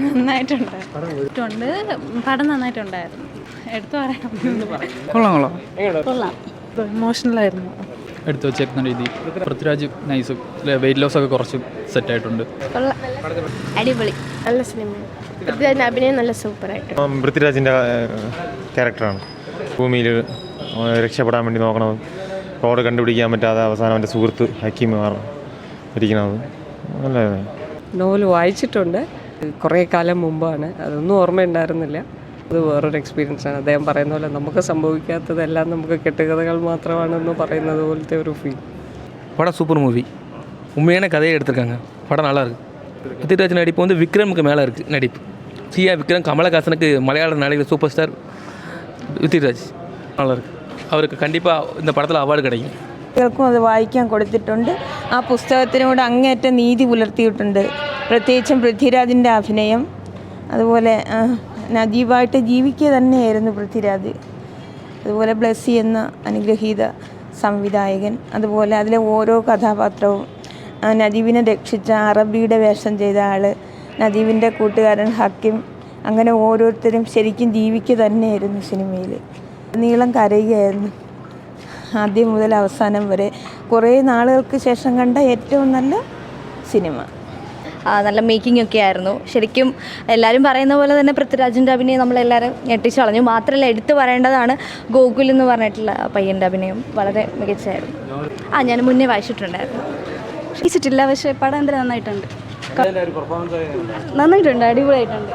നന്നായിട്ടുണ്ട്. പടം നന്നായിട്ടുണ്ടായിരുന്നു. എടുത്തു പറയാം. കൊള്ളാം. ഇമോഷണലായിരുന്നു. എടുത്തു വച്ചേക്കുന്ന രീതി. പൃഥ്വിരാജ് നൈസ്. വെയിറ്റ് ലോസ് ഒക്കെ കുറച്ച് സെറ്റായിട്ടുണ്ട്. അടിപൊളി. നല്ല സിനിമ. പൃഥ്വിരാജിൻ്റെ അഭിനയം നല്ല സൂപ്പറായിട്ട്. പൃഥ്വിരാജിൻ്റെ ക്യാരക്ടറാണ്. ഭൂമിയിൽ രക്ഷപ്പെടാൻ വേണ്ടി നോക്കണത്, റോഡ് കണ്ടുപിടിക്കാൻ പറ്റാതെ അവസാനം അവൻ്റെ സുഹൃത്ത് ഹക്കീം ഇരിക്കുന്നത്. നല്ല നോവൽ വായിച്ചിട്ടുണ്ട്, കുറേ കാലം മുമ്പാണ്. അതൊന്നും ഓർമ്മയുണ്ടായിരുന്നില്ല. അത് വേറൊരു എക്സ്പീരിയൻസാണ്. അദ്ദേഹം പറയുന്ന പോലെ നമുക്ക് സംഭവിക്കാത്തതെല്ലാം നമുക്ക് കെട്ടുകഥകൾ മാത്രമാണെന്ന് പറയുന്നത് പോലത്തെ ഒരു ഫീൽ. படம் சூப்பர் மூவி. உண்மையான கதையை எடுத்திருக்காங்க. படம் நல்லா இருக்குது. பൃഥ്വിരാஜ் நடிப்பு வந்து விக்ரமுக்கு மேலே இருக்குது நடிப்பு. சியா விக்ரம், கமலஹாசனுக்கு மலையாள நடிகர் சூப்பர் ஸ்டார் പൃഥ്വിരാജ് நல்லா இருக்குது. അവർക്ക് കണ്ടിപ്പാக இந்த പടത്തിൽ അവാർഡ് கிடைக்கும். കുട്ടികൾക്കും അത് വായിക്കാൻ കൊടുത്തിട്ടുണ്ട്. ആ പുസ്തകത്തിനോട് അങ്ങേയറ്റം നീതി പുലർത്തിയിട്ടുണ്ട്. പ്രത്യേകിച്ചും പൃഥ്വിരാജിൻ്റെ അഭിനയം, അതുപോലെ നജീബായിട്ട് ജീവിക്കുക തന്നെയായിരുന്നു പൃഥ്വിരാജ്. അതുപോലെ ബ്ലസ്സി എന്ന അനുഗ്രഹീത സംവിധായകൻ, അതുപോലെ അതിലെ ഓരോ കഥാപാത്രവും, നജീബിനെ രക്ഷിച്ച അറബിയുടെ വേഷം ചെയ്ത ആൾ, നജീബിൻ്റെ കൂട്ടുകാരൻ ഹക്കിം, അങ്ങനെ ഓരോരുത്തരും ശരിക്കും ജീവിക്കുക തന്നെയായിരുന്നു സിനിമയിൽ. നീളം കരയുകയായിരുന്നു ആദ്യം മുതൽ അവസാനം വരെ. കുറേ നാളുകൾക്ക് ശേഷം കണ്ട ഏറ്റവും നല്ല സിനിമ. നല്ല മേക്കിംഗ് ഒക്കെ ആയിരുന്നു. ശരിക്കും എല്ലാവരും പറയുന്ന പോലെ തന്നെ പൃഥ്വിരാജിൻ്റെ അഭിനയം നമ്മളെല്ലാവരും ഞെട്ടിച്ചു കളഞ്ഞു. മാത്രമല്ല, എടുത്തു പറയേണ്ടതാണ് ഗോകുൽ എന്ന് പറഞ്ഞിട്ടുള്ള പയ്യൻ്റെ അഭിനയം വളരെ മികച്ചായിരുന്നു. ഞാൻ മുന്നേ വായിച്ചിട്ടുണ്ടായിരുന്നു. വായിച്ചിട്ടില്ല, പക്ഷേ പടം എന്തായാലും നന്നായിട്ടുണ്ട്. അടിപൊളിയായിട്ടുണ്ട്.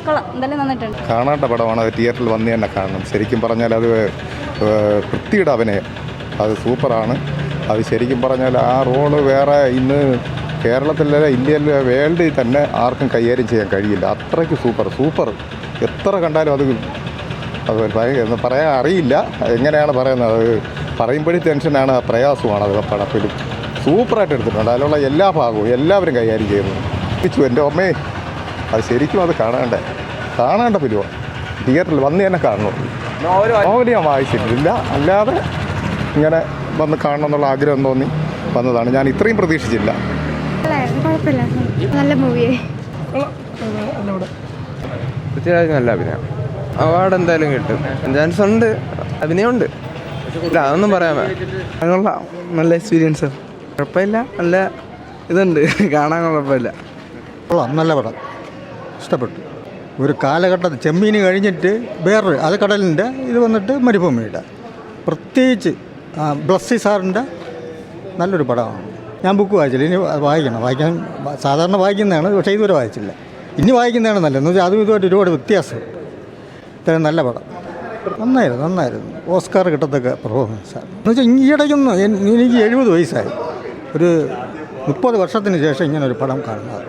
കൊള്ളാം, എന്തായാലും നന്നായിട്ടുണ്ട്. കാണാത്ത പടമാണ്. അത് തിയേറ്ററിൽ വന്ന് തന്നെ കാണണം. ശരിക്കും പറഞ്ഞാൽ അത് പൃഥ്വിയുടെ അഭിനയം അത് സൂപ്പറാണ്. അത് ശരിക്കും പറഞ്ഞാൽ ആ റോള് വേറെ ഇന്ന് കേരളത്തിലെ ഇന്ത്യയിലെ വേൾഡിൽ തന്നെ ആർക്കും കൈകാര്യം ചെയ്യാൻ കഴിയില്ല. അത്രയ്ക്ക് സൂപ്പർ. എത്ര കണ്ടാലും അത് പറയാൻ അറിയില്ല, എങ്ങനെയാണ് പറയുന്നത്. അത് പറയുമ്പോഴും ടെൻഷനാണ്, പ്രയാസമാണ്. അത് പടത്തിൽ സൂപ്പറായിട്ട് എടുത്തിട്ടുണ്ട്. അതിലുള്ള എല്ലാ ഭാഗവും എല്ലാവരും കൈകാര്യം ചെയ്യുന്നു. എൻ്റെ അമ്മേ, അത് ശരിക്കും അത് കാണേണ്ട ഫിലിമാണ്. തിയേറ്ററിൽ വന്ന് തന്നെ കാണണം. നോവൽ ഞാൻ വായിച്ചിട്ടില്ല, അല്ലാതെ ഇങ്ങനെ വന്ന് കാണണം എന്നുള്ള ആഗ്രഹം തോന്നി വന്നതാണ്. ഞാൻ ഇത്രയും പ്രതീക്ഷിച്ചില്ല. കുഴപ്പമില്ല, നല്ല മൂവിയായി. പൃഥ്വിരാജ് നല്ല അഭിനയം. അവാർഡ് എന്തായാലും കിട്ടും, ചാൻസ് ഉണ്ട്. അഭിനയമുണ്ട്, ഇല്ല അതൊന്നും പറയാൻ കൊള്ളാം. നല്ല എക്സ്പീരിയൻസ്, കുഴപ്പമില്ല. നല്ല ഇതുണ്ട്, കാണാൻ കുഴപ്പമില്ല. കൊള്ളാം, നല്ല പടം, ഇഷ്ടപ്പെട്ടു. ഒരു കാലഘട്ടത്തിൽ ചെമ്മീന് കഴിഞ്ഞിട്ട് വേറൊരു അത് കടലിൻ്റെ ഇത് വന്നിട്ട് മരുഭൂമിയുടെ, പ്രത്യേകിച്ച് ബ്ലസ്സി സാറിൻ്റെ നല്ലൊരു പടമാണ്. ഞാൻ ബുക്ക് വായിച്ചില്ല, ഇനി വായിക്കാൻ സാധാരണ വായിക്കുന്നതാണ്, പക്ഷേ ഇതുവരെ വായിച്ചില്ല. ഇനി വായിക്കുന്നതാണ് നല്ലത്. എന്ന് വെച്ചാൽ അതും ഇതുമായിട്ട് ഒരുപാട് വ്യത്യാസം. ഇത്രയും നല്ല പടം, നന്നായിരുന്നു. ഓസ്കാർ കിട്ടത്തക്ക പെർഫോമൻസാണ്. എന്ന് വെച്ചാൽ ഈയിടയ്ക്കൊന്നും എനിക്ക് 70 വയസ്സായി. ഒരു 30 വർഷത്തിന് ശേഷം ഇങ്ങനൊരു പടം കാണുന്നത്.